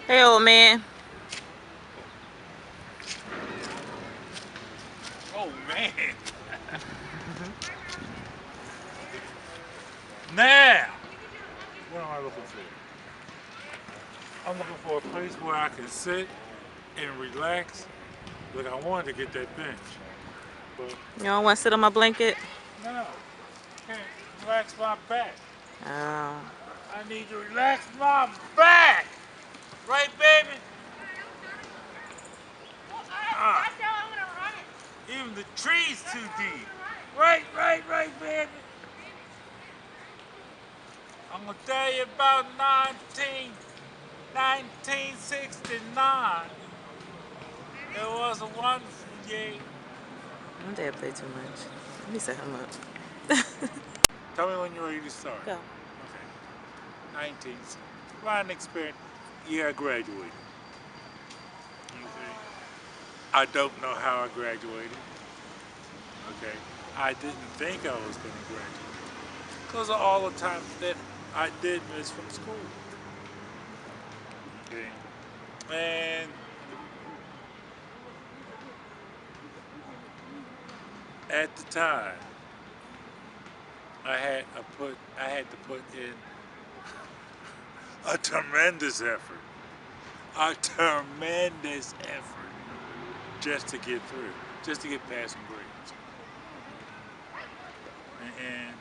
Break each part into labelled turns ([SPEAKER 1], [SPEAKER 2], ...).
[SPEAKER 1] Hey, old man.
[SPEAKER 2] Oh man. Now, what am I looking for? I'm looking for a place where I can sit and relax. Like I wanted to get that bench, but
[SPEAKER 1] You don't want to sit on my blanket?
[SPEAKER 2] no, can't relax my back.
[SPEAKER 1] Oh.
[SPEAKER 2] I need to relax my back. Right, baby? Ah, even the tree's too deep. Right, baby. I'm gonna tell you about 1969. It was a wonderful year.
[SPEAKER 1] My dad play too much. Let me set him up.
[SPEAKER 2] Tell me when you're ready to start.
[SPEAKER 1] Go.
[SPEAKER 2] Okay. 19th. Riding experience. Yeah, I graduated. Okay. I don't know how I graduated. Okay. I didn't think I was going to graduate because of all the time that I did miss from school. Okay. And at the time, I had to put in a tremendous effort. A tremendous effort just to get through, just to get passing grades. And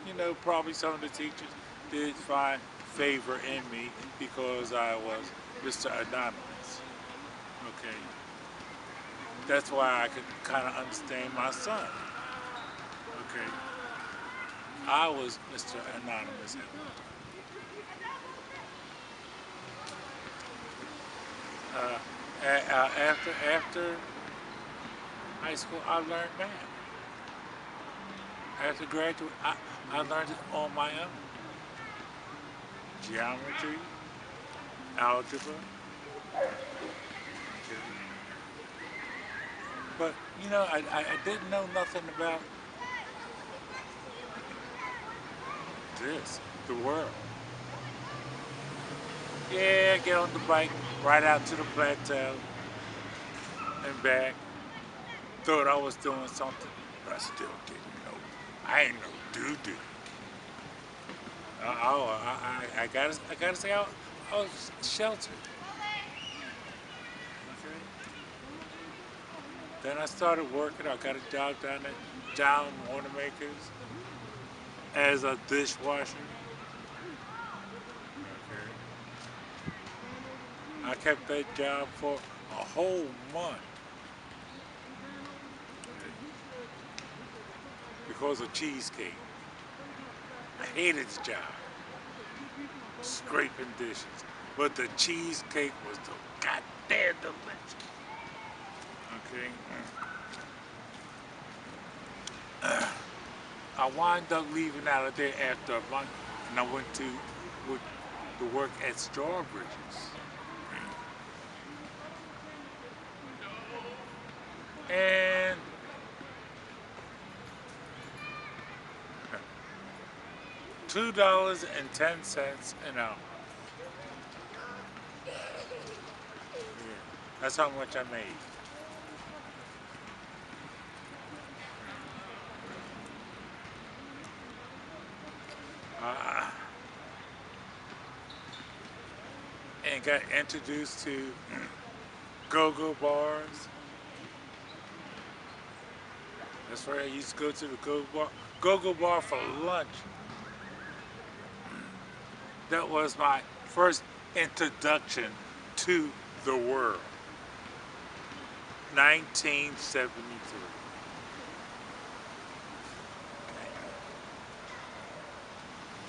[SPEAKER 2] you know, probably some of the teachers did find favor in me because I was Mr. Anonymous. Okay, that's why I could kind of understand my son. Okay, I was Mr. Anonymous at one time. After high school, I learned math. After graduate, I learned it on my own. Geometry, algebra. Okay. But you know, I didn't know nothing about this, the world. Yeah, get on the bike, ride out to the plateau and back. Thought I was doing something, but I still didn't know. I ain't no doo-doo. I gotta say I was sheltered. Okay. Then I started working. I got a job down at John Wanamaker's as a dishwasher. Okay. I kept that job for a whole month because of cheesecake. I hated the job, scraping dishes, but the cheesecake was the goddamn delicious. Okay. I wound up leaving out of there after a month, and I went to work at Strawbridge's. And $2.10 an hour. Yeah, that's how much I made. Uh, and got introduced to go-go bars. That's where I used to go to the go-go bar for lunch. That was my first introduction to the world. 1973.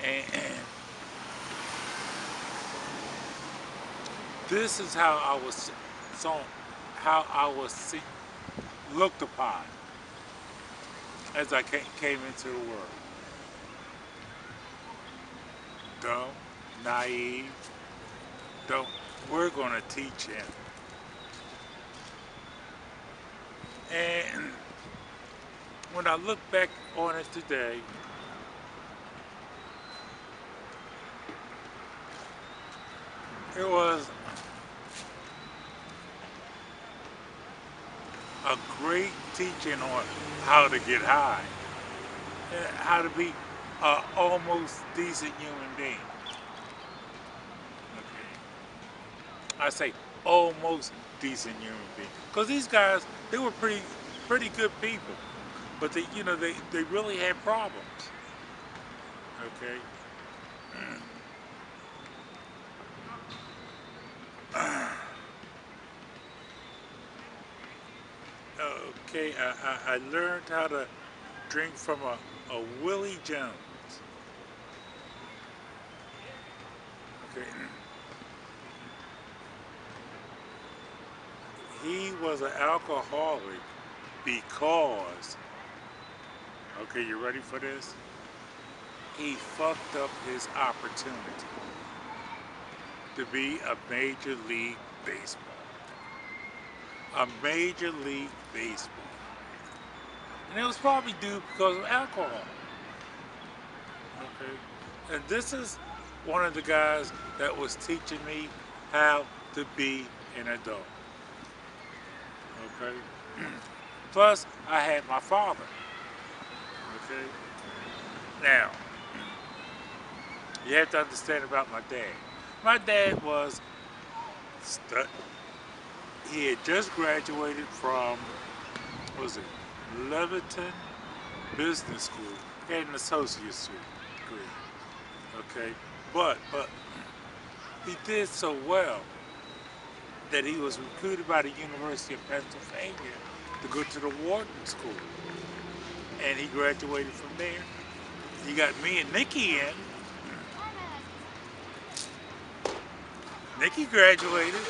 [SPEAKER 2] And this is how I was so how I was looked upon as I came into the world. Dumb, naive, don't. We're gonna teach him. And when I look back on it today, it was a great teaching on how to get high, how to be a almost decent human being. Okay, I say almost decent human being because these guys, they were pretty good people, but they really had problems. Okay. Okay, I learned how to drink from a Willie Jones. Okay, he was an alcoholic because, okay, you ready for this? He fucked up his opportunity to be a Major League Baseball. A Major League Baseball. And it was probably due because of alcohol. Okay. And this is one of the guys that was teaching me how to be an adult. Okay. Plus, I had my father. Okay. Now, you have to understand about my dad. My dad was he had just graduated from, what was it, Leviton Business School. He had an associate's degree. Okay. But he did so well that he was recruited by the University of Pennsylvania to go to the Wharton School. And he graduated from there. He got me and Nikki in. Nikki graduated,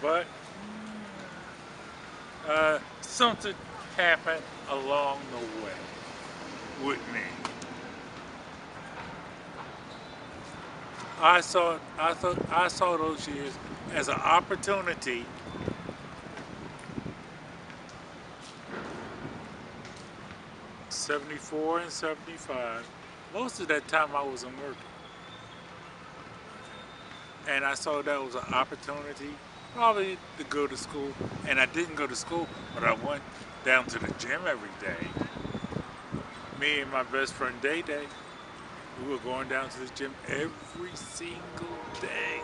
[SPEAKER 2] but something happened along the way with me. I saw those years as an opportunity '74 and '75. Most of that time I wasn't working. And I saw that was an opportunity probably to go to school. And I didn't go to school, but I went down to the gym every day. Me and my best friend Day Day, we were going down to the gym every single day.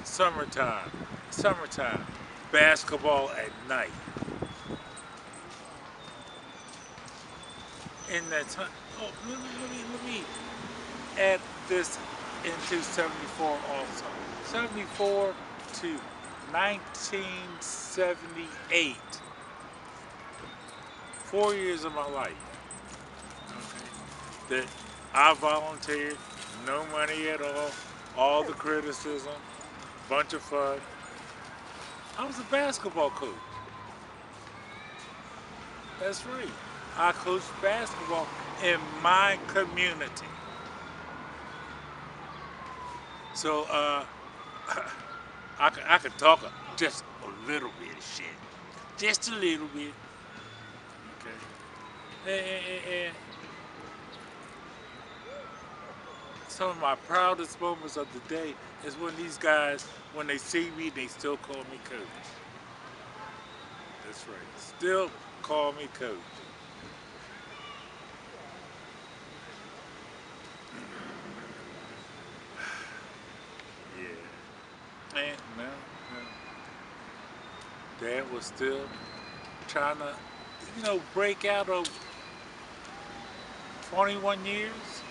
[SPEAKER 2] Summertime, summertime, basketball at night. In that time, oh, let me add this into '74 also. '74 to 1978. 4 years of my life. Okay. That I volunteered, no money at all the criticism, bunch of fun. I was a basketball coach. That's right. I coached basketball in my community. So I could talk just a little bit of shit. Just a little bit. Okay. And some of my proudest moments of the day is when these guys, when they see me, they still call me coach. That's right. Still call me coach. Yeah. And no. Dad was still trying to, break out of 21 years,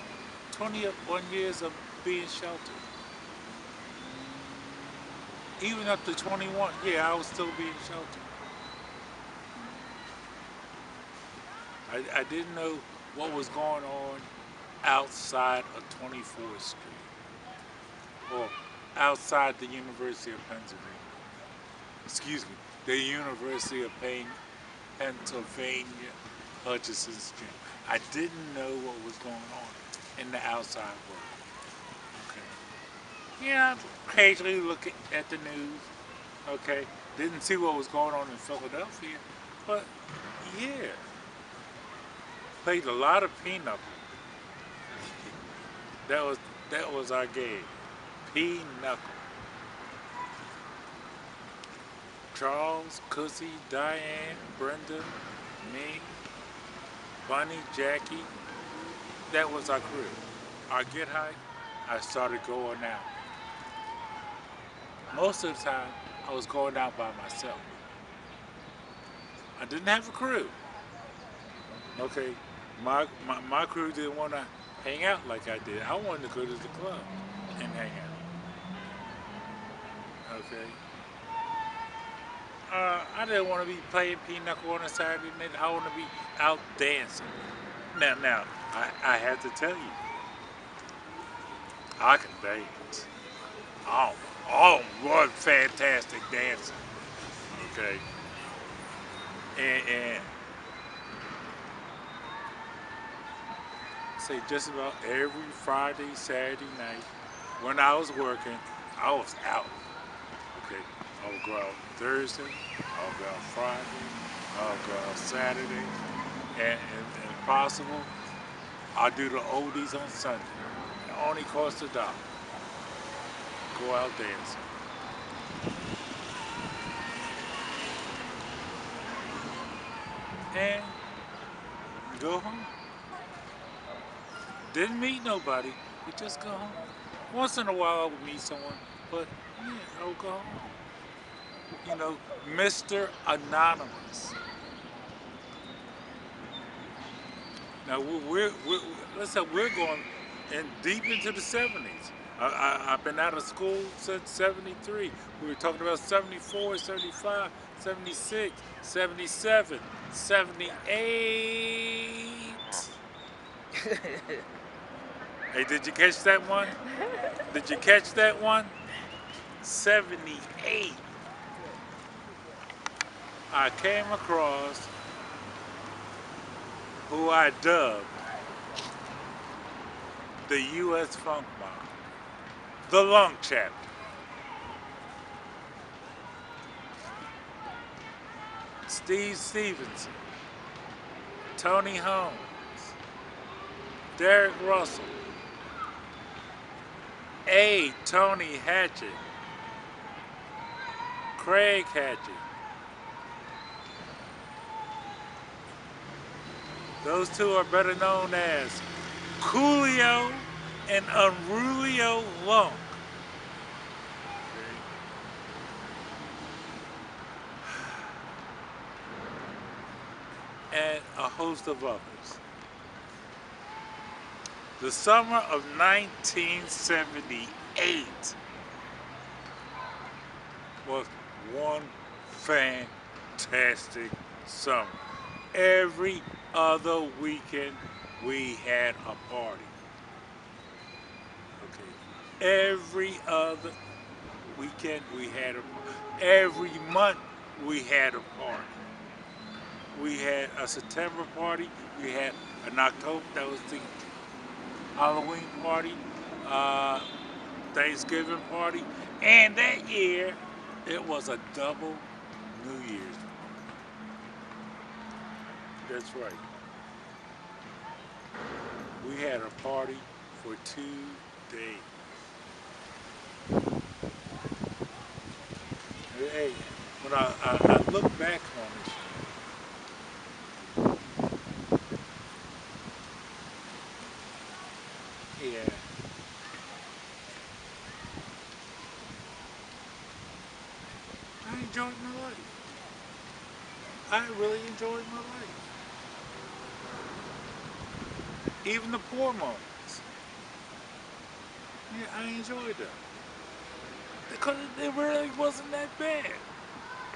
[SPEAKER 2] 21 years of being sheltered. Even up to 21, yeah, I was still being sheltered. I didn't know what was going on outside of 24th Street or outside the University of Pennsylvania. Excuse me, the University of Pennsylvania Hutchinson's gym. I didn't know what was going on in the outside world. Okay. Yeah, occasionally look at the news. Okay. Didn't see what was going on in Philadelphia, but yeah. Played a lot of pinochle. That was our game. Pinochle. Charles, Coosie, Diane, Brenda, me, Bunny, Jackie. That was our crew. Our get high, I started going out. Most of the time, I was going out by myself. I didn't have a crew. Okay, my crew didn't want to hang out like I did. I wanted to go to the club and hang out. Okay. I didn't want to be playing pinochle on a Saturday night. I want to be out dancing. Now, I have to tell you, I can dance. I'm one fantastic dancer. Okay. And say just about every Friday, Saturday night, when I was working, I was out. Okay. I would go out Thursday, I would go out Friday, I would go out Saturday, and if possible, I'll do the oldies on Sunday. It only costs $1. Go out dancing. And go home. Didn't meet nobody, we just go home. Once in a while I would meet someone, but yeah, I would go home. You know, Mr. Anonymous. Now let's say we're going in deep into the 70s. I've been out of school since 73. We were talking about 74, 75, 76, 77, 78. Hey, did you catch that one? Did you catch that one? 78. I came across who I dubbed the U.S. Funk Mob, the Lung Chapter. Steve Stevenson, Tony Holmes, Derek Russell, A. Tony Hatchett, Craig Hatchett. Those two are better known as Coolio and Unrulio Lunk. And a host of others. The summer of 1978 was one fantastic summer. Every other weekend we had a party. Okay. Every other weekend we had a every month we had a party. We had a September party, we had an October, that was the Halloween party, Thanksgiving party, and that year it was a double New Year's party. That's right. We had a party for 2 days. Hey, when I look back on this, yeah, I enjoyed my life. I really enjoyed my life. Even the poor moments. Yeah, I enjoyed them. Because it really wasn't that bad.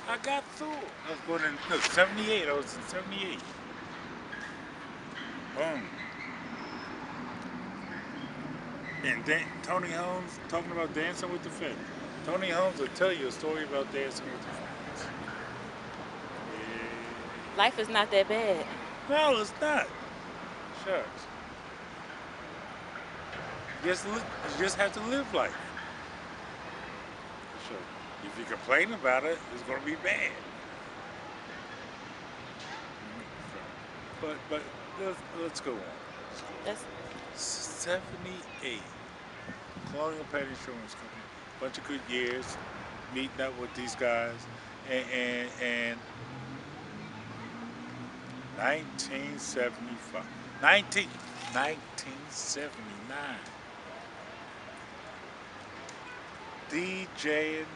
[SPEAKER 2] I got through it. I was born in, no, 78. I was in 78. Boom. And Tony Holmes talking about Dancing with the Feds. Tony Holmes will tell you a story about Dancing with the Feds. Yeah.
[SPEAKER 1] Life is not that bad.
[SPEAKER 2] No, it's not. Shucks. You just have to live life. Sure. If you complain about it, it's going to be bad. But let's go on.
[SPEAKER 1] That's
[SPEAKER 2] 78. Colonial Penn Insurance Company. Bunch of good years, meeting up with these guys. and 1975, 1979, DJing.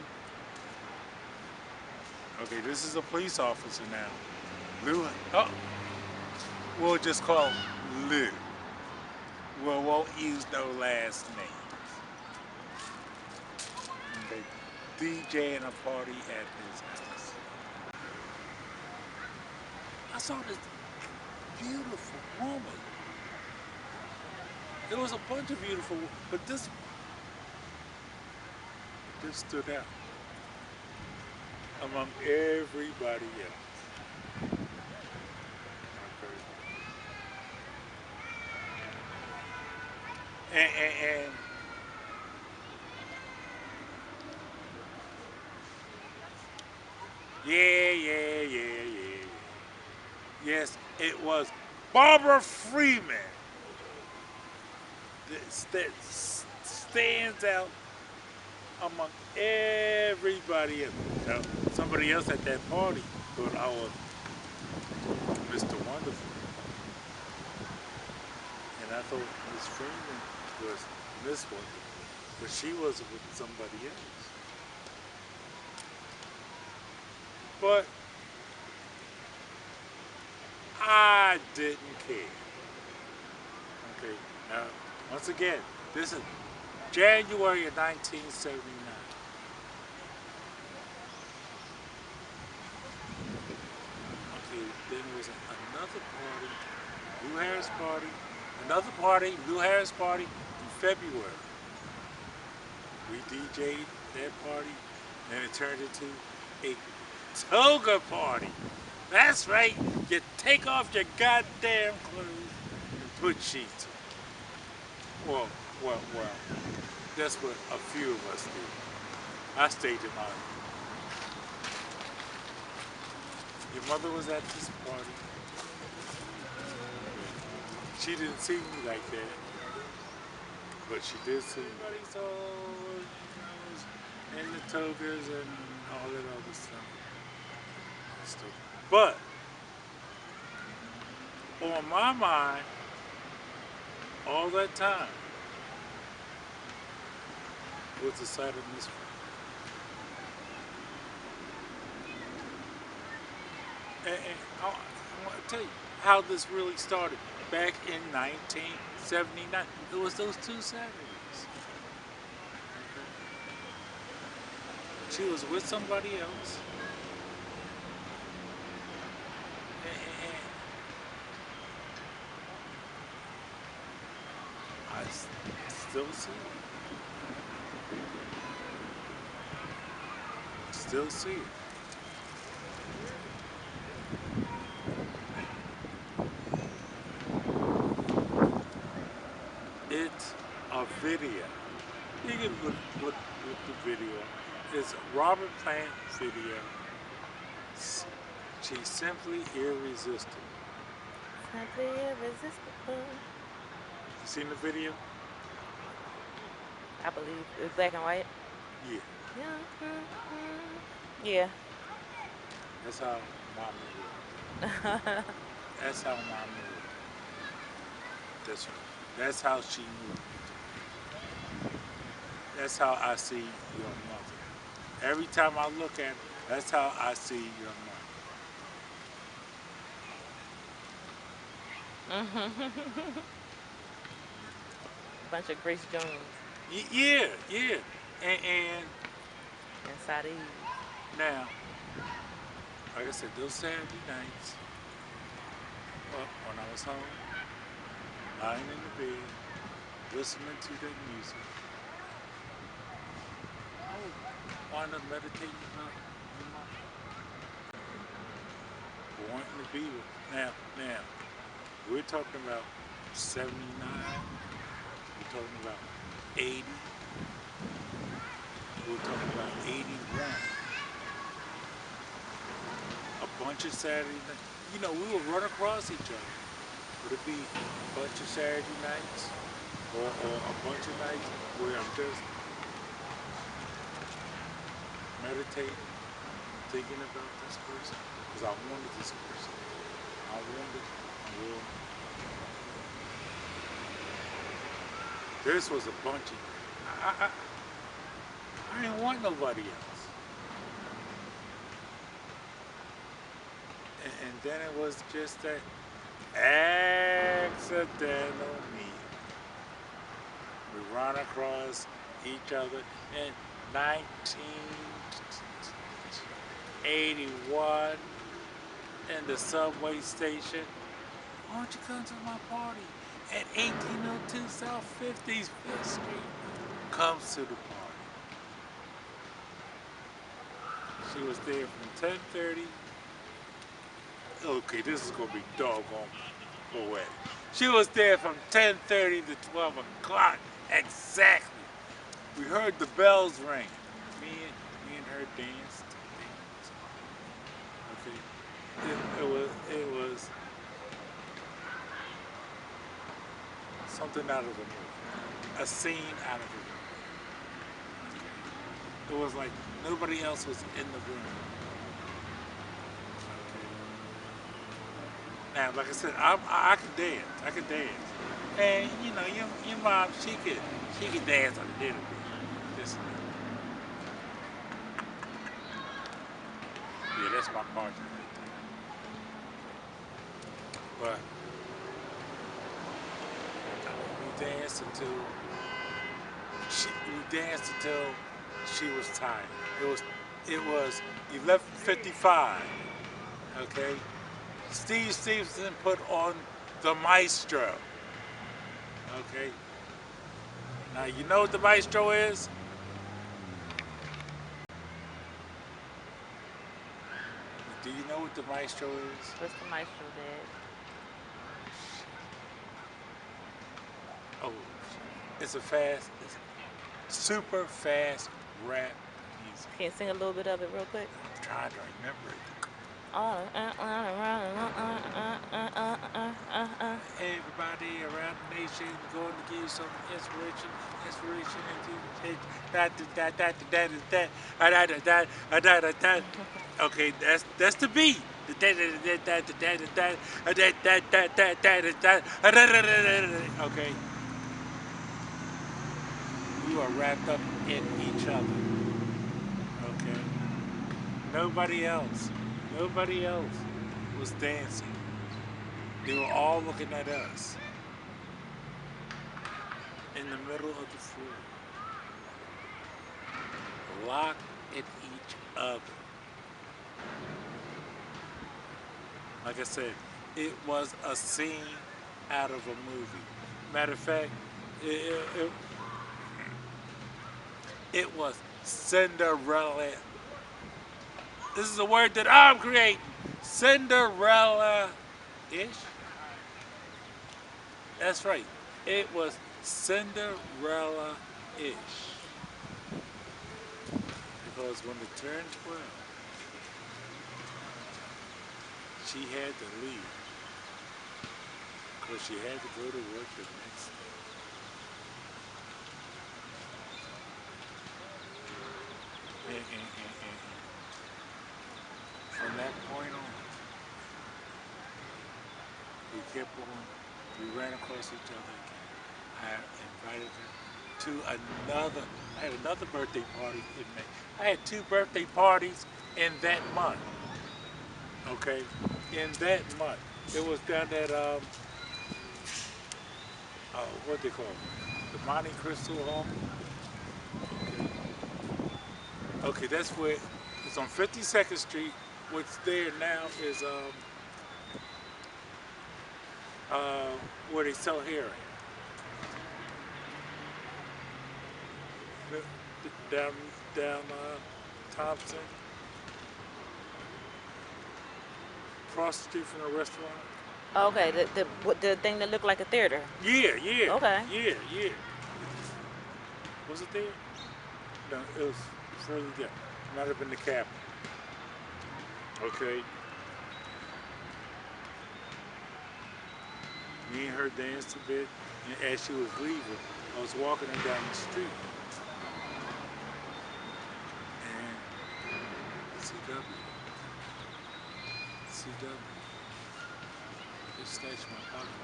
[SPEAKER 2] Okay, this is a police officer now. Lou, oh, we'll just call him Lou. We won't use no last name. Okay, DJing a party at his house. I saw this beautiful woman. There was a bunch of beautiful, but this stood out among everybody else. Okay. And yeah. Yes, it was Barbara Freeman that stands out among everybody else. Now, somebody else at that party thought I was Mr. Wonderful. And I thought Miss Freeman was Miss Wonderful. But she was with somebody else. But I didn't care. Okay, now, once again, this is January of 1979. Okay, then there was another party, Lou Harris party, another party, Lou Harris party in February. We DJ'd that party, and it turned into a toga party. That's right, you take off your goddamn clothes and put sheets on. Well, that's what a few of us did. I stayed in my. Your mother was at this party. She didn't see me like that, but she did see me. Everybody saw, and the togas and all that other stuff. But on my mind, all that time was the sight of Miss Freeman. And I want to tell you how this really started. Back in 1979, it was those two Saturdays. Okay. She was with somebody else. And I still see it. Still see it. It's a video. You can look the video. It's Robert Plant video. She's simply irresistible.
[SPEAKER 1] Simply irresistible.
[SPEAKER 2] You seen the video?
[SPEAKER 1] I believe it's black and white.
[SPEAKER 2] Yeah.
[SPEAKER 1] Yeah.
[SPEAKER 2] That's how mom moved. That's how mom moved. That's right. That's how she moved. That's how I see your mother. Every time I look at her, that's how I see your mother.
[SPEAKER 1] Bunch of Grace Jones.
[SPEAKER 2] Yeah. And
[SPEAKER 1] Inside Eve.
[SPEAKER 2] now, like I said, those Saturday nights, when I was home, lying in the bed, listening to that music, I would wind up meditating about my wanting to be with. Now, we're talking about 79, we're talking about 80, we're talking about 81. A bunch of Saturday nights. You know, we would run across each other. Would it be a bunch of Saturday nights or a bunch of nights where I'm just meditating thinking about this person because I wanted this person. I wanted a real. This was a bunch of. I didn't want nobody else. And then it was just that accidental meeting. We run across each other in 1981 in the subway station. Why don't you come to my party at 1802 South 55th Street? Comes to the party. She was there from 10:30. Okay, this is gonna be doggone poetic. She was there from 10:30 to 12 o'clock exactly. We heard the bells ring. Me and her danced. Okay, it was something out of a movie, a scene out of a movie. It was like nobody else was in the room. Now, like I said, I can dance. I can dance, and you know, your mom, she could dance a little bit. Just, yeah, that's my partner right there. But we danced until she was tired. It was 11:55. Okay. Steve Stevenson put on the Maestro. Okay. Now you know what the Maestro is? Do you know what the Maestro is?
[SPEAKER 1] What's the Maestro, Dad?
[SPEAKER 2] Oh, it's super fast rap music.
[SPEAKER 1] Can you sing a little bit of it real quick?
[SPEAKER 2] I'm trying to remember it. Everybody around the nation going to give some inspiration into okay, that's the beat. Okay. We are wrapped up in each other. Okay. Nobody else was dancing. They were all looking at us in the middle of the floor, locked at each other. Like I said, it was a scene out of a movie. Matter of fact, it was Cinderella. This is a word that I'm creating. Cinderella-ish. That's right. It was Cinderella-ish. Because when it turned 12, she had to leave. Because she had to go to work the next day. And from that point on, we kept on. We ran across each other again. I invited her to another. I had another birthday party in May. I had 2 birthday parties in that month. Okay, in that month, it was down at what they call it, the Monte Cristo Hall. Okay, that's where it's on 52nd Street. What's there now is where they sell heroin. Down Thompson, across the street from the restaurant.
[SPEAKER 1] Okay, the thing that looked like a theater.
[SPEAKER 2] Yeah.
[SPEAKER 1] Okay.
[SPEAKER 2] Yeah. Was it there? No, it was further down. Might have been the Capitol. Okay. Me and her danced a bit, and as she was leaving, I was walking her down the street. And CW. CW. Just snatched my pocketbook.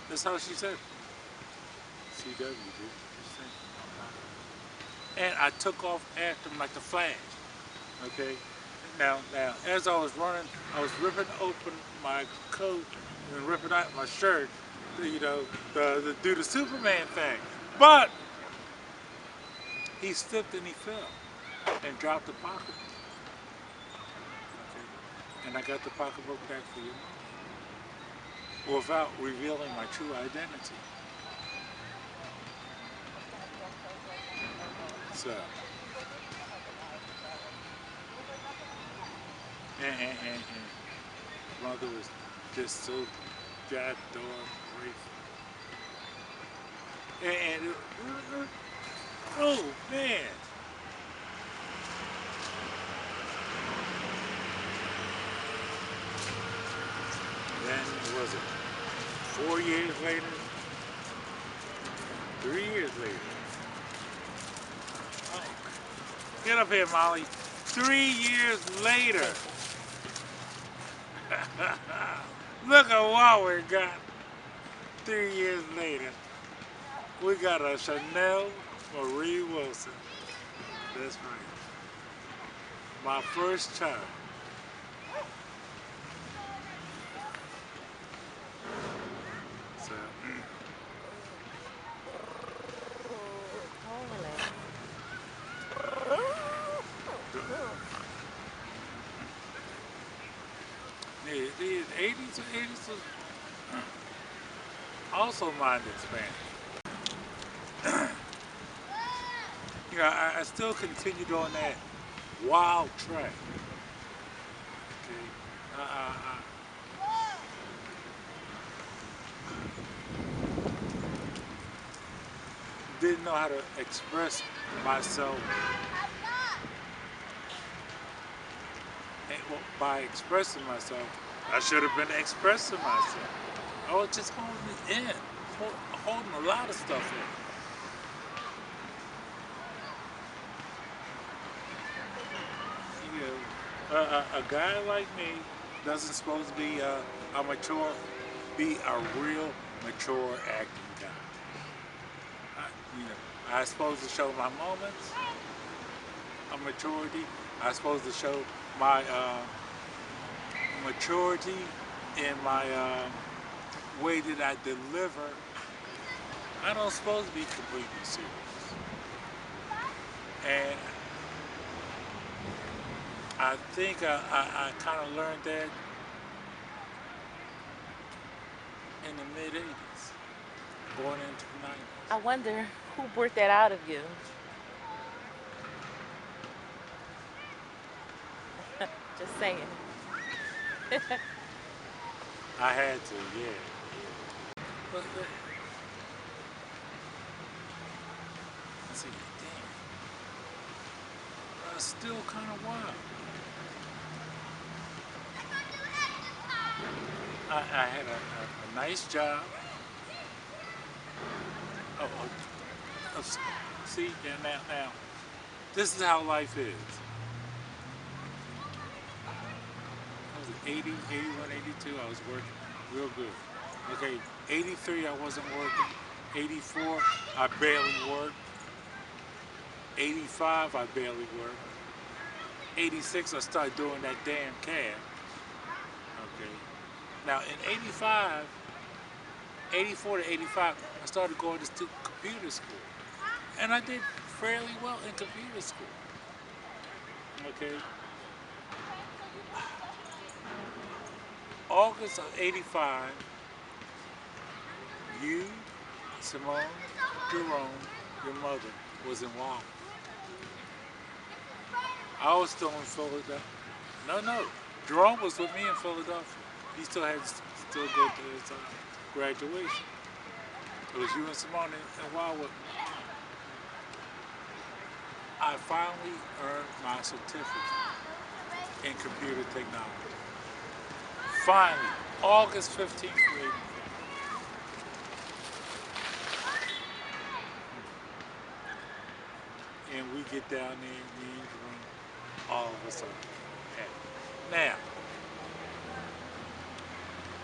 [SPEAKER 2] That's how she said it. CW, dude. Just snatched my pocketbook. And I took off after him like the Flash. Okay? Now, as I was running, I was ripping open my coat and ripping out my shirt, you know, to do the Superman thing. But he slipped and he fell and dropped the pocketbook. Okay? And I got the pocketbook back for you without revealing my true identity. So, and mother was just so goddamn grateful. Oh man. Then was it 4 years later? 3 years later. Oh, get up here, Molly. 3 years later. Look at what we got. 3 years later. We got a Chanel Marie Wilson. That's right. My first child. So, the 80s was also minded Spanish. You know, I still continued on that wild track. Okay. Didn't know how to express myself. And, well, by expressing myself, I should have been expressing myself. I was just holding it in, holding a lot of stuff in. You know, a guy like me doesn't supposed to be a mature, be a real mature acting guy. You know, I'm supposed to show my moments of maturity. I'm supposed to show my maturity in my way that I deliver. I don't supposed to be completely serious. And I think I kind of learned that in the mid-80s, going into the 90s.
[SPEAKER 1] I wonder who brought that out of you. Just saying.
[SPEAKER 2] I had to, yeah. But let's see, damn. Still kind of wild. I had a nice job. Oh, see, now, this is how life is. I was 80, 81, 82, I was working real good. Okay, 83, I wasn't working. 84, I barely worked. 85, I barely worked. 86, I started doing that damn cab. Okay. Now, in 85, 84 to 85, I started going to computer school. And I did fairly well in computer school. Okay. August of 85, you, Simone, Jerome, your mother, was in Walmart. I was still in Philadelphia. No. Jerome was with me in Philadelphia. He still had to still go to his graduation. It was you and Simone in Wildwood. I finally earned my certificate in computer technology. Finally, August 15th, and we get down there, me and Jerome, all of a sudden, happy. Now,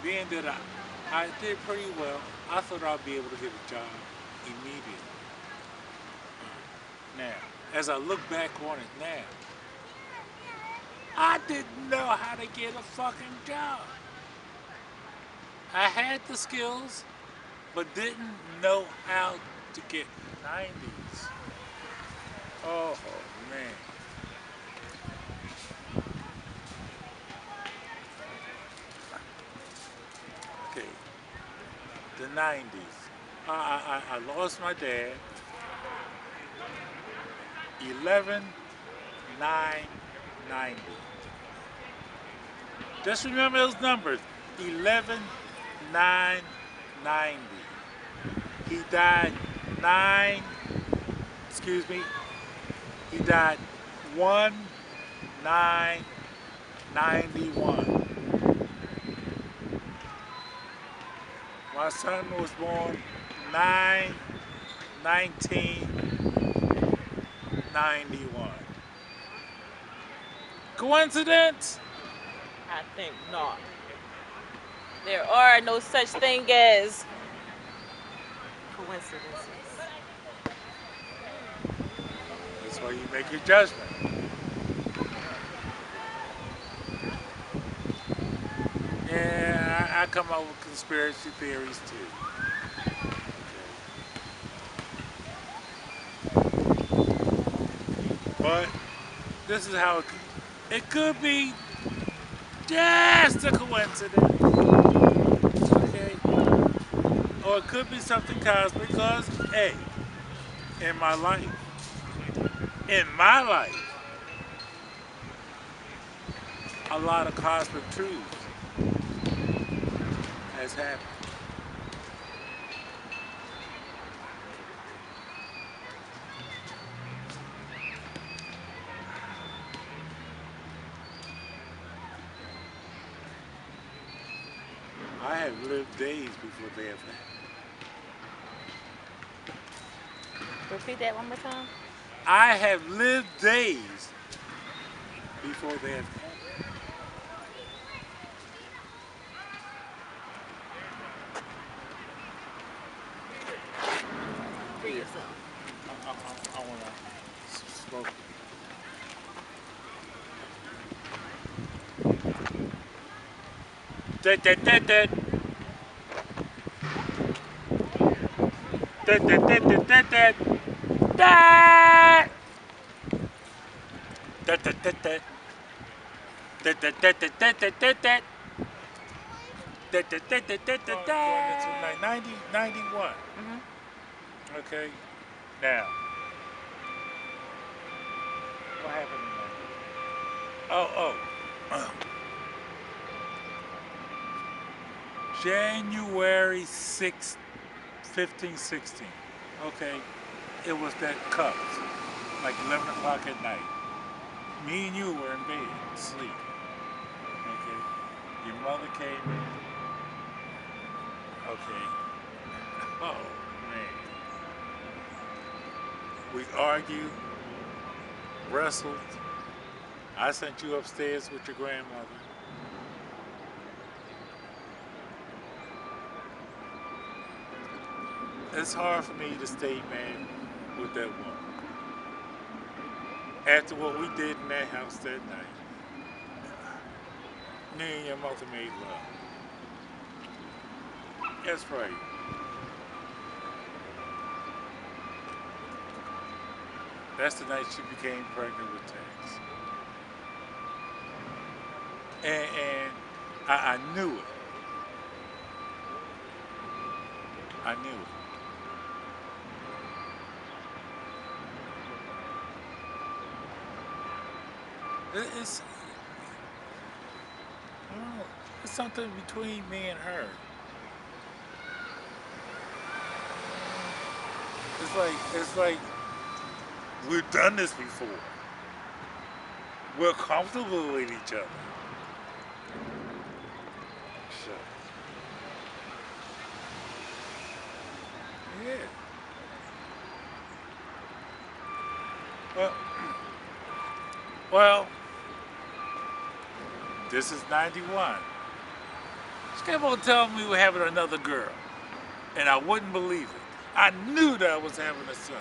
[SPEAKER 2] being that I did pretty well, I thought I'd be able to get a job immediately. Now, as I look back on it now, I didn't know how to get a fucking job. I had the skills, but didn't know how to get 90s. Oh man. Okay, the 90s. I lost my dad 11 9 90. Just remember those numbers 11 9 90. He died 9, excuse me, he died 1 9 91. My son was born 9 1991. Coincidence?
[SPEAKER 1] I think not. There are no such thing as coincidences.
[SPEAKER 2] That's why you make your judgment. Yeah, I come up with conspiracy theories too. But this is how it could be just a coincidence. Okay? Or it could be something cosmic because, hey, in my life, in my life, a lot of cosmic truths has happened. I have lived days before they have happened.
[SPEAKER 1] Repeat that one more time.
[SPEAKER 2] I have lived days before they have happened.
[SPEAKER 1] For yourself.
[SPEAKER 2] I want to smoke. That, that, that, that. That, that, that, that, that, that. That. That, that, that, that. That, that, that, that, that, that, that, that. That, that, that, that, that, that, that. 90, 91. Okay. Now, what happened in 90? Oh. January 6th, 15, 16. Okay. It was that cup, like 11 o'clock at night. Me and you were in bed, asleep. Okay. Your mother came in. Okay. Oh, man. We argued, wrestled. I sent you upstairs with your grandmother. It's hard for me to stay mad with that woman. After what we did in that house that night, me and your mother made love. That's right. That's the night she became pregnant with Tex. And I knew it. I knew it. It's, I don't know, it's something between me and her. It's like we've done this before. We're comfortable with each other. Sure. Yeah. Well, well, This is 91. She kept on telling me we were having another girl. And I wouldn't believe it. I knew that I was having a son.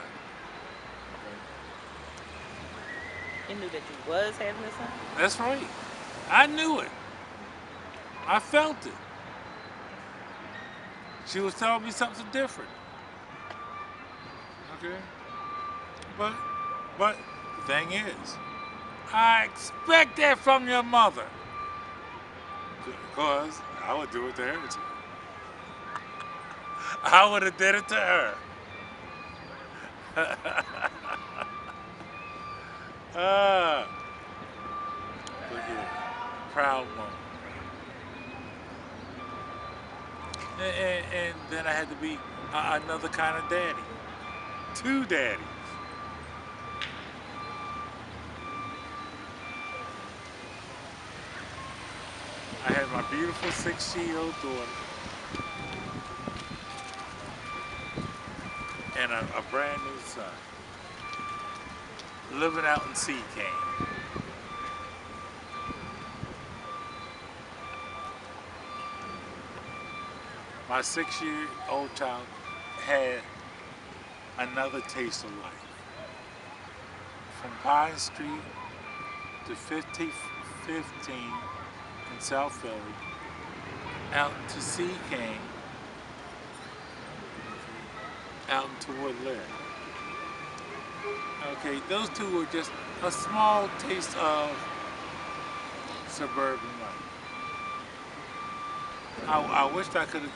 [SPEAKER 1] You knew that you was having a son?
[SPEAKER 2] That's right. I knew it. I felt it. She was telling me something different. Okay? But the thing is, I expect that from your mother. Because I would do it to her too. I would have did it to her. Ah, but yeah, proud moment. And then I had to be another kind of daddy. Two daddies. I had my beautiful 6-year-old daughter and a brand new son living out in Sea Cane. My 6-year-old child had another taste of life. From Pine Street to 5015 in South Philly, out to Sea Cane, out into Woodland. Okay, those two were just a small taste of suburban life. I wished I could have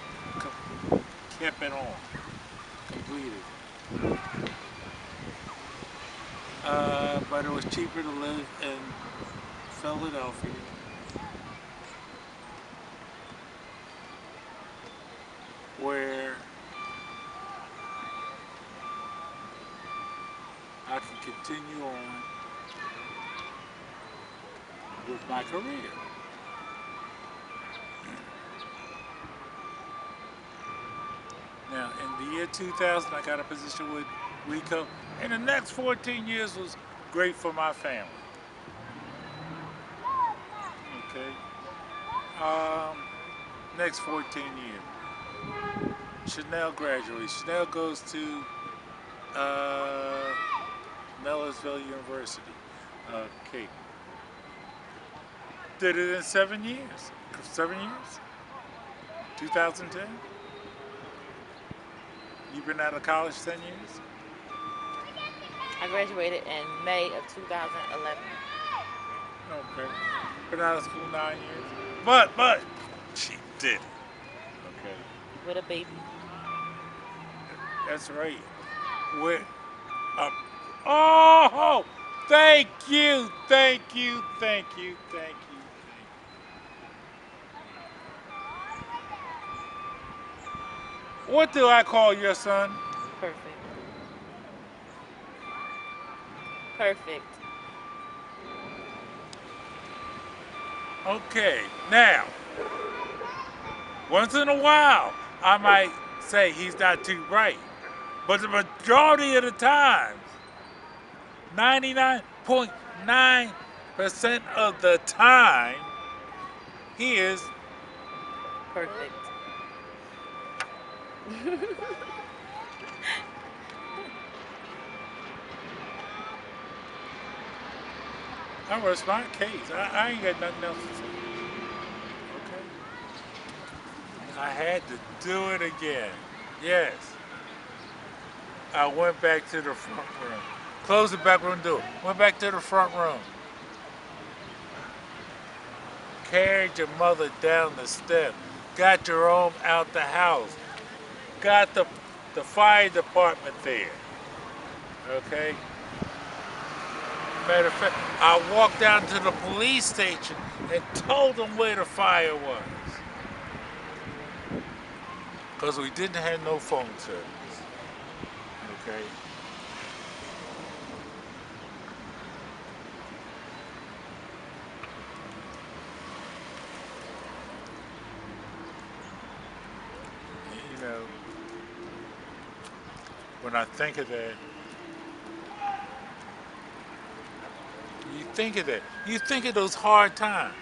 [SPEAKER 2] kept it on, completed. But it was cheaper to live in Philadelphia. Where I can continue on with my career. Now, in the year 2000, I got a position with Rico, and the next 14 years was great for my family. Okay? Next 14 years. Chanel graduates. Chanel goes to Millersville University. Okay. Did it in 7 years. 7 years? 2010? You've been out of college 10 years?
[SPEAKER 1] I graduated in May of 2011.
[SPEAKER 2] Okay. Been out of school 9 years. But, she did it. Okay.
[SPEAKER 1] With a baby.
[SPEAKER 2] That's right. With, oh, thank you, thank you, thank you, thank you. What do I call your son?
[SPEAKER 1] Perfect. Perfect.
[SPEAKER 2] Okay, now, once in a while, I might say he's not too bright. But the majority of the times, 99.9% of the time, he is
[SPEAKER 1] Perfect.
[SPEAKER 2] I rest my case. I ain't got nothing else to say. Okay? I had to do it again. Yes. I went back to the front room. Closed the back room door. Went back to the front room. Carried your mother down the steps. Got Jerome out the house. Got the fire department there. Okay? Matter of fact, I walked down to the police station and told them where the fire was. Because we didn't have no phone service. Okay? You know, when I think of that, you think of those hard times.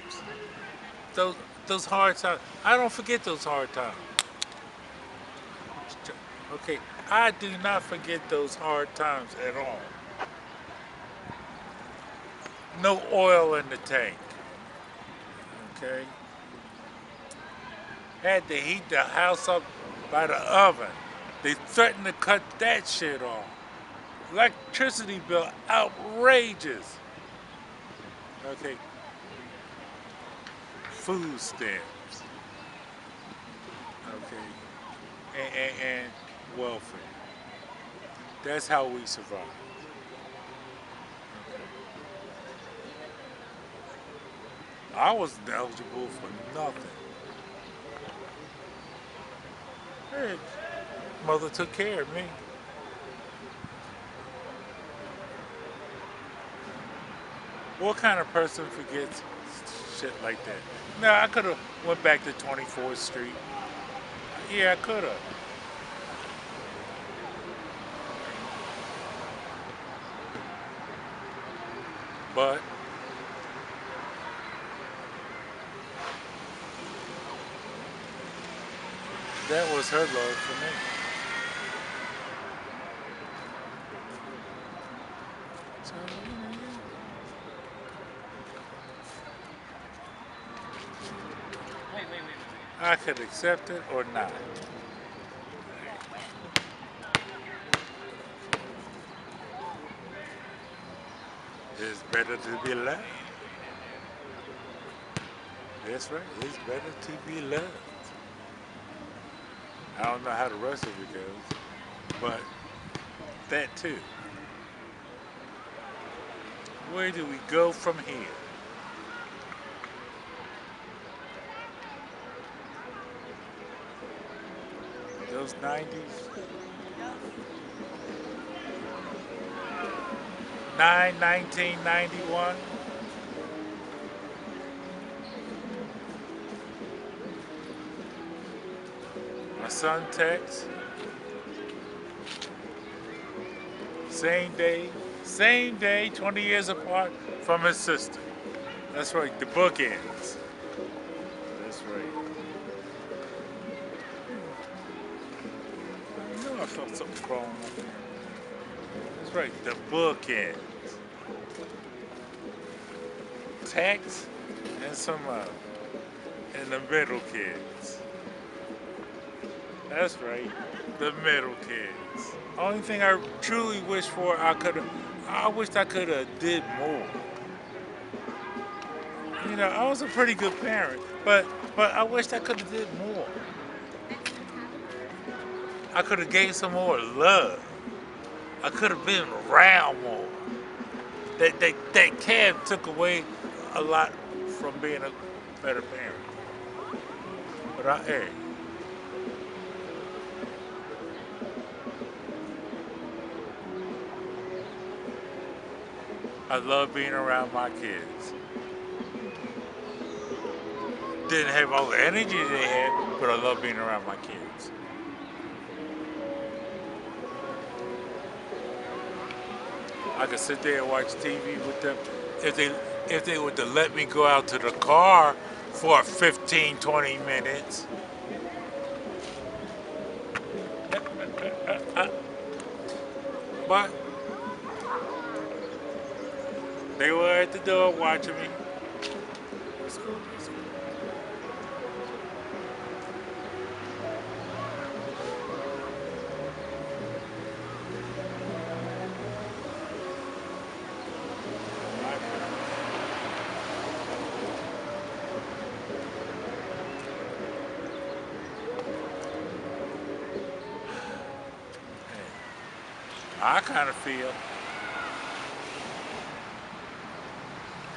[SPEAKER 2] those those hard times. I don't forget those hard times. Okay, I do not forget those hard times at all. No oil in the tank. Okay, had to heat the house up by the oven. They threatened to cut that shit off. Electricity bill outrageous. Okay, food stamps. Okay, and welfare. That's how we survive. I wasn't eligible for nothing. Hey, mother took care of me. What kind of person forgets shit like that? No, I could have went back to 24th Street. Yeah, I could have. But that was her love for me. So, I could accept it or not. It's better to be loved. That's right. It's better to be loved. I don't know how the rest of it goes, but that too. Where do we go from here? Those 90s? 1991. My son texts. Same day, 20 years apart from his sister. That's right, the bookends. That's right. I knew I felt something crawling up there. That's right, the bookends. Tex and some and the middle kids. That's right, the middle kids. Only thing I truly wish for, I wished I could have did more. You know, I was a pretty good parent, but I wished I could have did more. I could have gave some more love. I could have been around more. That cab took away a lot from being a better parent. But hey, I love being around my kids. Didn't have all the energy they had, but I love being around my kids. I could sit there and watch TV with them. If they were to let me go out to the car for 15, 20 minutes. But they were at the door watching me. It's cool. It's cool. I kind of feel.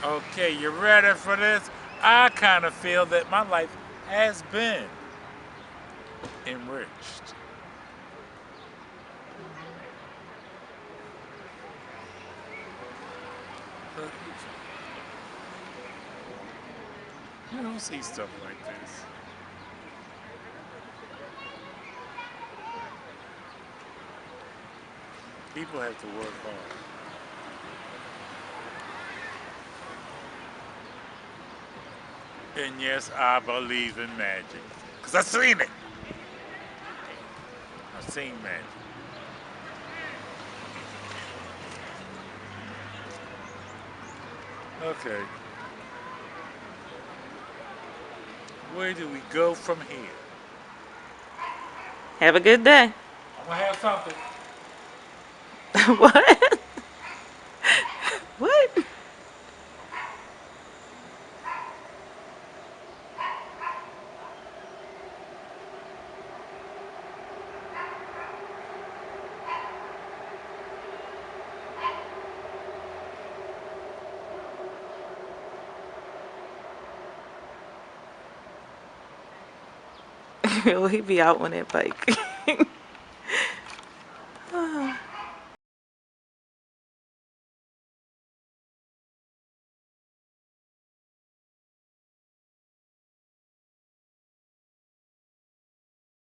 [SPEAKER 2] Okay, you ready for this? I kind of feel that my life has been enriched. You don't see stuff like this. People have to work hard. And yes, I believe in magic. Because I've seen it. I've seen magic. Okay. Where do we go from here?
[SPEAKER 1] Have a good day.
[SPEAKER 2] I'm going to have something.
[SPEAKER 1] What? What? Will he be out on that bike?